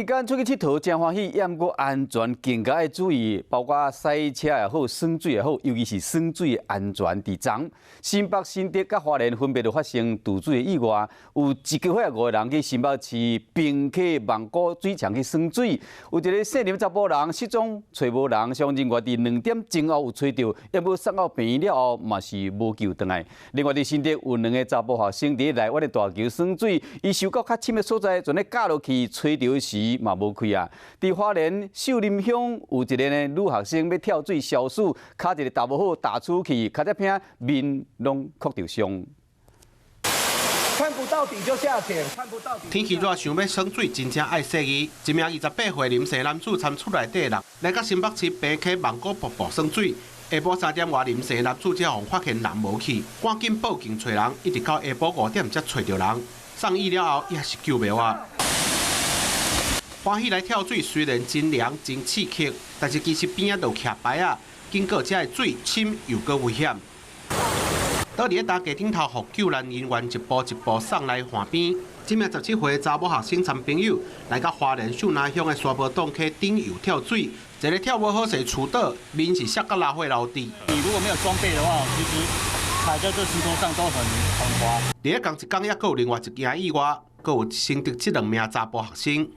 期间出去佚佗真欢喜，也毋过安全更加要注意，包括赛车也好、耍水也好，尤其是耍水安全伫昨。新北、新竹、甲花莲分别就发生渡水的意外，有1个月5个人去新北市平溪望古水场去耍水，有一个姓林查甫人失踪，找无人，相人外伫2点钟后有找到，也无送到病院了后嘛是无救回来。另外伫新竹有2个查甫学生伫内湾的大桥耍水，伊受到较深的所在，阵咧架落去吹着时嘛无开啊。伫花莲秀林乡有一个女学生要跳水消暑，脚一个踏无好踏出去，脚只片面拢磕着伤。看不到底就下潜，看不到底。天气热，想要耍水，真正爱洗衣。一名28岁林姓男子参厝内底人，来到新北市平溪望古瀑布耍水。下晡3点外，林姓男子才互发现人无去，赶紧报警找人，一直到下晡5点才找到人。送医了后，也是救袂活。欢喜来跳水，虽然真凉真刺激，但是其实边仔就徛牌啊，经过这个水深又搁危险。倒伫大桥顶头，互救援人员一步一步送来岸边。这名17岁查某学生参朋友来到花莲秀南乡的沙坡洞溪顶游跳水，一个跳无好势触倒，面是摔到拉花流地。你如果没有装备的话，其实踩在这石头上都很滑。伫咧同一天，也搁有另外一件意外，搁有新竹这2名查甫学生。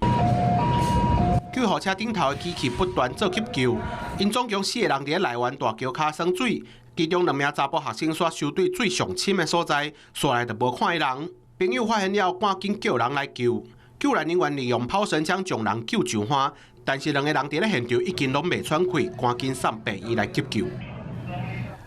救护车顶头的机器不断做急救，因总共4个人伫咧内湾大桥骹耍水，其中2名查甫学生煞收对水上深的所在，煞来就无看到人。朋友发现了，赶紧叫人来救。救援人员利用跑绳枪将人救上岸，但是2个人伫咧现场已经拢未喘气，赶紧送病院来急救。